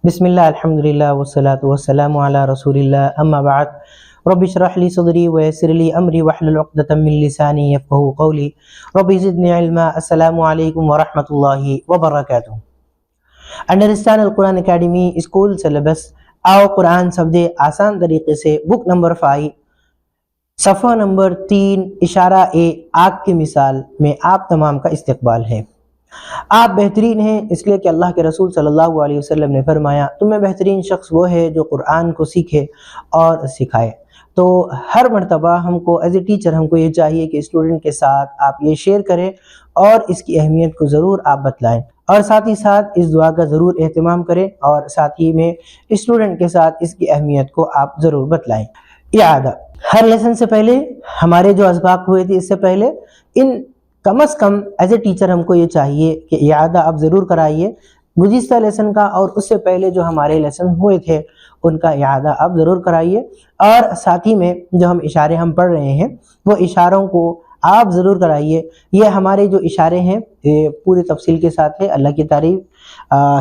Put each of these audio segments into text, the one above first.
بسم اللہ الحمدللہ والصلاة والسلام علی رسول اللہ اما بعد رب اشرح لی صدری ویسر لی امری واحلل عقدۃ من لسانی یفقہوا قولی رب زدنی علما۔ السلام علیکم ورحمۃ اللہ وبرکاتہ۔ انڈرسٹینڈ القرآن اکیڈمی اسکول سلیبس آؤ قرآن سمجھے آسان طریقے سے، بک نمبر 5 صفحہ نمبر 3 اشارہ اے آگ کی مثال میں آپ تمام کا استقبال ہے۔ آپ بہترین ہیں اس لیے کہ اللہ کے رسول صلی اللہ علیہ وسلم نے فرمایا تم میں بہترین شخص وہ ہے جو قرآن کو سیکھے اور سکھائے۔ تو ہر مرتبہ ہم کو ایز اے ٹیچر ہم کو یہ چاہیے کہ اسٹوڈنٹ کے ساتھ آپ یہ شیئر کریں اور اس کی اہمیت کو ضرور آپ بتلائیں، اور ساتھ ہی ساتھ اس دعا کا ضرور اہتمام کریں، اور ساتھ ہی میں اسٹوڈنٹ کے ساتھ اس کی اہمیت کو آپ ضرور بتلائیں۔ اعادہ، ہر لیسن سے پہلے ہمارے جو اسباق ہوئے تھے اس سے پہلے ان کم از کم ایز اے ٹیچر ہم کو یہ چاہیے کہ اعادہ آپ ضرور کرائیے گزشتہ لیسن کا، اور اس سے پہلے جو ہمارے لیسن ہوئے تھے ان کا اعادہ آپ ضرور کرائیے، اور ساتھ ہی میں جو ہم اشارے ہم پڑھ رہے ہیں وہ اشاروں کو آپ ضرور کرائیے۔ یہ ہمارے جو اشارے ہیں یہ پوری تفصیل کے ساتھ ہے، اللہ کی تعریف،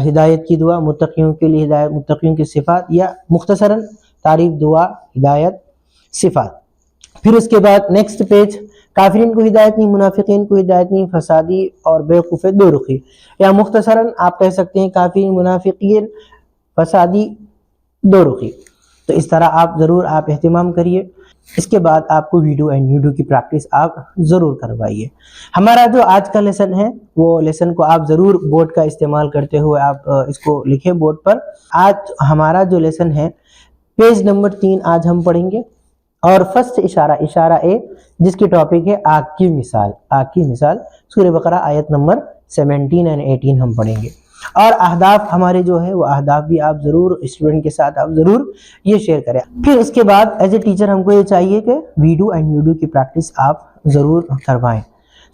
ہدایت کی دعا، متقیوں کے لیے ہدایت، متقیوں کی صفات، یا مختصراً تعریف، دعا، ہدایت، صفات۔ پھر اس کے بعد نیکسٹ پیج، کافرین کو ہدایت نہیں، منافقین کو ہدایت نہیں، فسادی اور بیوقوف دو رخی، یا مختصراً آپ کہہ سکتے ہیں کافرین، منافقین، فسادی، دو رخی۔ تو اس طرح آپ ضرور آپ اہتمام کریے۔ اس کے بعد آپ کو ویڈیو اینڈ یوڈیو کی پریکٹس آپ ضرور کروائیے۔ ہمارا جو آج کا لیسن ہے وہ لیسن کو آپ ضرور بورڈ کا استعمال کرتے ہوئے آپ اس کو لکھیں بورڈ پر۔ آج ہمارا جو لیسن ہے پیج نمبر 3 آج ہم پڑھیں گے، اور فرسٹ اشارہ اے جس کی ٹاپک ہے آگ کی مثال۔ آگ کی مثال سورہ بقرہ آیت نمبر 17 اور 18 ہم پڑھیں گے، اور اہداف ہمارے جو ہے وہ اہداف بھی آپ ضرور اسٹوڈنٹ کے ساتھ آپ ضرور یہ شیئر کریں۔ پھر اس کے بعد ایز اے ٹیچر ہم کو یہ چاہیے کہ ویڈیو اینڈ یوڈیو کی پریکٹس آپ ضرور کروائیں۔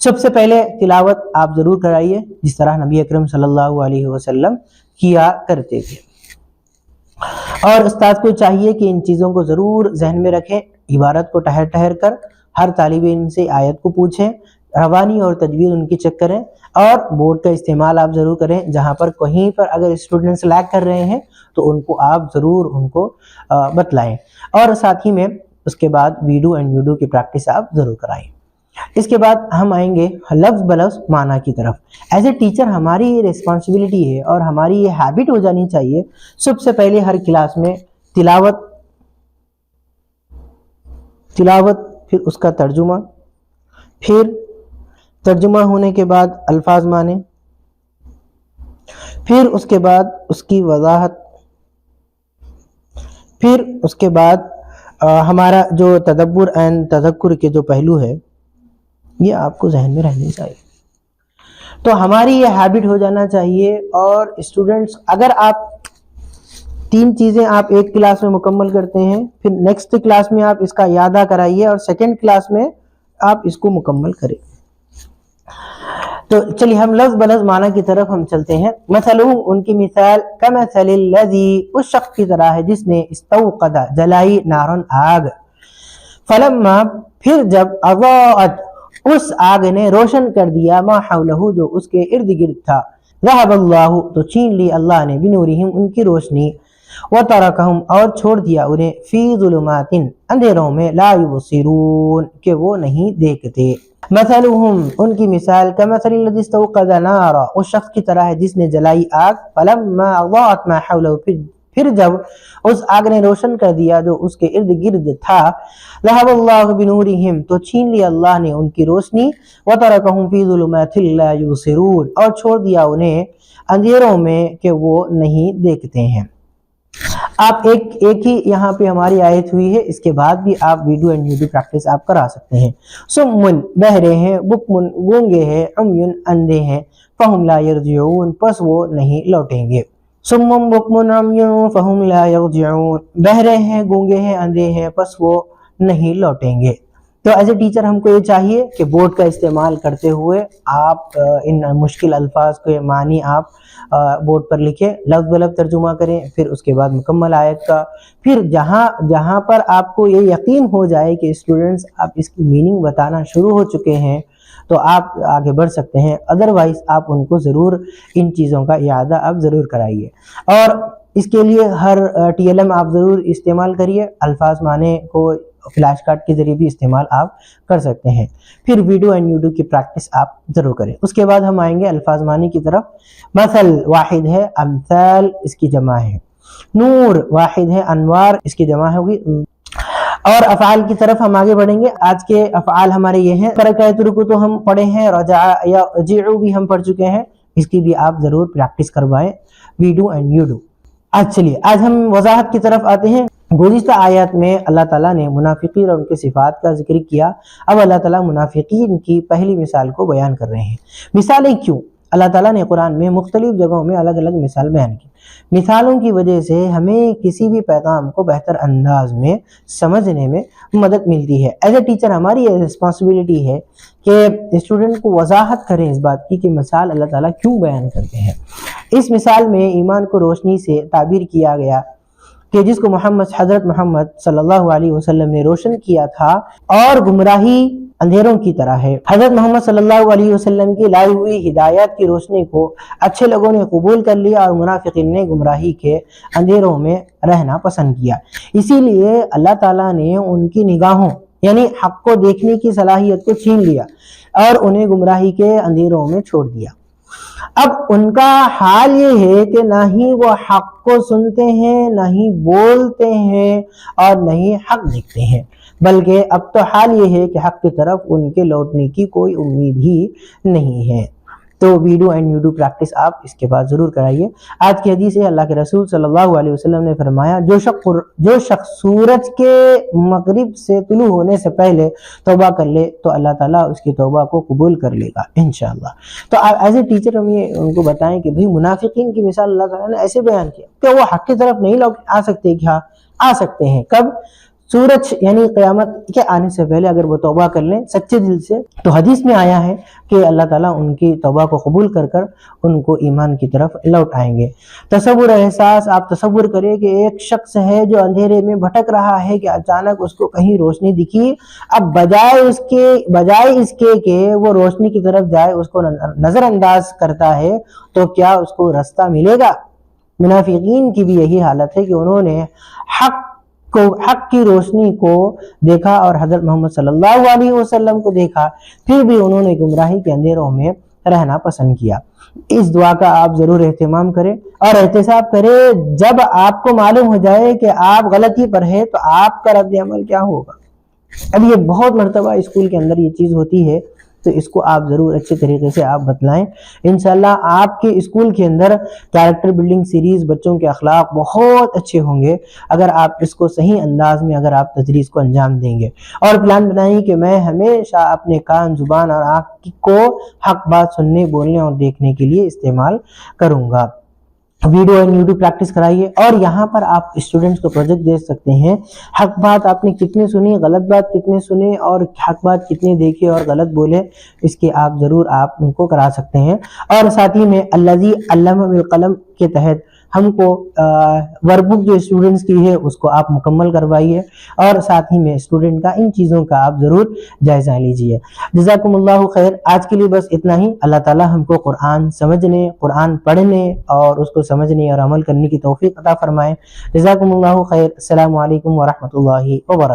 سب سے پہلے تلاوت آپ ضرور کرائیے جس طرح نبی اکرم صلی اللہ علیہ وسلم کیا کرتے تھے، اور استاد کو چاہیے کہ ان چیزوں کو ضرور ذہن میں رکھیں، عبارت کو ٹھہر ٹھہر کر ہر طالب علم سے آیت کو پوچھیں، روانی اور تجوید ان کی چیک کریں، اور بورڈ کا استعمال آپ ضرور کریں۔ جہاں پر کہیں پر اگر اسٹوڈنٹس لیگ کر رہے ہیں تو ان کو آپ ضرور ان کو بتلائیں، اور ساتھ ہی میں اس کے بعد ویڈیو اینڈ یوڈیو کی پریکٹس آپ ضرور کرائیں۔ اس کے بعد ہم آئیں گے لفظ بلفظ معنی کی طرف۔ ایز اے ٹیچر ہماری یہ ریسپانسبلٹی ہے اور ہماری یہ ہیبٹ ہو جانی چاہیے، سب سے پہلے ہر کلاس میں تلاوت، پھر اس کا ترجمہ، پھر ترجمہ ہونے کے بعد الفاظ معنی، پھر اس کے بعد اس کی وضاحت، پھر اس کے بعد ہمارا جو تدبر اینڈ تذکر کے جو پہلو ہے یہ آپ کو ذہن میں رہنی چاہیے۔ تو ہماری یہ ہیبٹ ہو جانا چاہیے، اور اسٹوڈنٹس اگر آپ 3 چیزیں آپ ایک کلاس میں مکمل کرتے ہیں، پھر نیکسٹ کلاس میں آپ اس کا اعادہ کرائیے، اور سیکنڈ کلاس میں آپ اس کو مکمل کریں۔ تو چلیے ہم لفظ بلفظ معنی کی طرف ہم چلتے ہیں۔ مثلہم، ان کی مثال، کمثل الذی، اس شخص کی طرح ہے جس نے استوقد، جلائی، نارن، آگ، فلما، پھر جب، اضاءت، اس آگ نے روشن کر دیا، ما حولہ، جو اس کے ارد گرد تھا، ذہب اللہ، تو چھین لی اللہ نے، بنورہم، ان کی روشنی، وترکہم، اور چھوڑ دیا انہیں، فی ظلمات، اندھیروں میں، لا یبصرون، کہ وہ نہیں دیکھتے۔ مثلہم، ان کی مثال، کمثل الذی استوقد نارا، اس شخص کی طرح ہے جس نے جلائی آگ، فلما اضاءت ما حولہ، پھر جب اس آگ نے روشن کر دیا جو اس کے ارد گرد تھا، ذہب اللہ بنورہم، تو چھین لیا اللہ نے ان کی روشنی، وترکہم فی ظلمات لا یبصرون، اور چھوڑ دیا انہیں اندھیروں میں کہ وہ نہیں دیکھتے ہیں۔ آپ ایک ہی یہاں پہ ہماری آیت ہوئی ہے، اس کے بعد بھی آپ ویڈیو اینڈ یوڈیو پریکٹس آپ کرا سکتے ہیں۔ سمن، بہرے ہیں، بکمن، گونگے ہیں، عمیٌ، اندھے ہیں، فہم لا یرجعون، پس وہ نہیں لوٹیں گے۔ سمن بکمن عمیٌ فہم لا یرجعون، بہرے ہیں، گونگے ہیں، اندھے ہیں، پس وہ نہیں لوٹیں گے۔ تو ایز اے ٹیچر ہم کو یہ چاہیے کہ بورڈ کا استعمال کرتے ہوئے آپ ان مشکل الفاظ کے معنی آپ بورڈ پر لکھیں، لفظ بلفظ ترجمہ کریں، پھر اس کے بعد مکمل آیت کا، پھر جہاں پر آپ کو یہ یقین ہو جائے کہ اسٹوڈنٹس آپ اس کی میننگ بتانا شروع ہو چکے ہیں تو آپ آگے بڑھ سکتے ہیں، ادروائز آپ ان کو ضرور ان چیزوں کا اعادہ آپ ضرور کرائیے۔ اور اس کے لیے ہر TLM آپ ضرور استعمال کریے، الفاظ معنی کو فلیش کارڈ کے ذریعے بھی استعمال آپ کر سکتے ہیں۔ پھر ویڈیو اینڈ یوڈو کی پریکٹس آپ ضرور کریں۔ اس کے بعد ہم آئیں گے الفاظ معنی کی طرف۔ مثل واحد ہے، امثال اس کی جمع ہے، نور واحد ہے، انوار اس کی جمع ہوگی، اور افعال کی طرف ہم آگے بڑھیں گے۔ آج کے افعال ہمارے یہ ہیں، ترک یترک تو ہم پڑھے ہیں، رجع یرجع بھی ہم پڑھ چکے ہیں، اس کی بھی آپ ضرور پریکٹس کروائیں، ویڈیو اینڈ یوڈو۔ چلیے آج ہم وضاحت کی طرف آتے ہیں۔ گزشتہ آیات میں اللہ تعالیٰ نے منافقین اور ان کے صفات کا ذکر کیا، اب اللہ تعالیٰ منافقین کی پہلی مثال کو بیان کر رہے ہیں۔ مثالیں کیوں؟ اللہ تعالیٰ نے قرآن میں مختلف جگہوں میں الگ الگ مثال بیان کی۔ مثالوں کی وجہ سے ہمیں کسی بھی پیغام کو بہتر انداز میں سمجھنے میں مدد ملتی ہے۔ ایز اے ٹیچر ہماری یہ رسپانسبلٹی ہے کہ اسٹوڈنٹ کو وضاحت کریں اس بات کی کہ مثال اللہ تعالیٰ کیوں بیان کرتے ہیں۔ اس مثال میں ایمان کو روشنی سے تعبیر کیا گیا کہ جس کو حضرت محمد صلی اللہ علیہ وسلم نے روشن کیا تھا، اور گمراہی اندھیروں کی طرح ہے۔ حضرت محمد صلی اللہ علیہ وسلم کی لائی ہوئی ہدایات کی روشنی کو اچھے لوگوں نے قبول کر لیا اور منافقین نے گمراہی کے اندھیروں میں رہنا پسند کیا۔ اسی لیے اللہ تعالیٰ نے ان کی نگاہوں یعنی حق کو دیکھنے کی صلاحیت کو چھین لیا اور انہیں گمراہی کے اندھیروں میں چھوڑ دیا۔ اب ان کا حال یہ ہے کہ نہ ہی وہ حق کو سنتے ہیں، نہ ہی بولتے ہیں، اور نہ ہی حق دیکھتے ہیں، بلکہ اب تو حال یہ ہے کہ حق کی طرف ان کے لوٹنے کی کوئی امید ہی نہیں ہے۔ تو ویڈیو اینڈ یوڈو پریکٹس آپ اس کے بعد ضرور کرائیے۔ آج کی حدیث ہے، اللہ کے رسول صلی اللہ علیہ وسلم نے فرمایا، جو شخص سورج کے مغرب سے طلوع ہونے سے پہلے توبہ کر لے تو اللہ تعالیٰ اس کی توبہ کو قبول کر لے گا انشاءاللہ۔ تو ایز اے ٹیچر ہم یہ ان کو بتائیں کہ بھئی منافقین کی مثال اللہ تعالیٰ نے ایسے بیان کیا کہ وہ حق کی طرف نہیں آ سکتے، کیا آ سکتے ہیں؟ کب؟ سورج یعنی قیامت کے آنے سے پہلے اگر وہ توبہ کر لیں سچے دل سے، تو حدیث میں آیا ہے کہ اللہ تعالیٰ ان کی توبہ کو قبول کر کر ان کو ایمان کی طرف لوٹ آئیں گے۔ تصور احساس، آپ تصور کریں کہ ایک شخص ہے جو اندھیرے میں بھٹک رہا ہے کہ اچانک اس کو کہیں روشنی دکھی، اب بجائے اس کے کہ وہ روشنی کی طرف جائے اس کو نظر انداز کرتا ہے، تو کیا اس کو راستہ ملے گا؟ منافقین کی بھی یہی حالت ہے کہ انہوں نے حق کی روشنی کو دیکھا اور حضرت محمد صلی اللہ علیہ وسلم کو دیکھا، پھر بھی انہوں نے گمراہی کے اندھیروں میں رہنا پسند کیا۔ اس دعا کا آپ ضرور اہتمام کریں اور احتساب کریں۔ جب آپ کو معلوم ہو جائے کہ آپ غلطی پر ہیں تو آپ کا رد عمل کیا ہوگا؟ اب یہ بہت مرتبہ اسکول کے اندر یہ چیز ہوتی ہے، تو اس کو آپ ضرور اچھے طریقے سے آپ بتلائیں۔ انشاءاللہ آپ کے اسکول کے اندر کیریکٹر بلڈنگ سیریز، بچوں کے اخلاق بہت اچھے ہوں گے اگر آپ اس کو صحیح انداز میں اگر آپ تدریس کو انجام دیں گے، اور پلان بنائیں کہ میں ہمیشہ اپنے کان، زبان اور آنکھ کو حق بات سننے، بولنے اور دیکھنے کے لیے استعمال کروں گا۔ ویڈیو اینڈ یوڈو پریکٹس کرائیے، اور یہاں پر آپ اسٹوڈنٹس کو پروجیکٹ دے سکتے ہیں، حق بات آپ نے کتنے سنی، غلط بات کتنے سنے، اور حق بات کتنے دیکھے اور غلط بولے، اس کے آپ ضرور آپ ان کو کرا سکتے ہیں۔ اور ساتھ ہی میں الذی علم بالقلم کے تحت ہم کو ورک بک جو اسٹوڈنٹس کی ہے اس کو آپ مکمل کروائیے، اور ساتھ ہی میں اسٹوڈنٹ کا ان چیزوں کا آپ ضرور جائزہ لیجئے۔ جزاکم اللہ خیر۔ آج کے لیے بس اتنا ہی۔ اللہ تعالیٰ ہم کو قرآن سمجھنے، قرآن پڑھنے اور اس کو سمجھنے اور عمل کرنے کی توفیق عطا فرمائے۔ جزاکم اللہ خیر۔ السلام علیکم ورحمۃ اللہ وبرکاتہ۔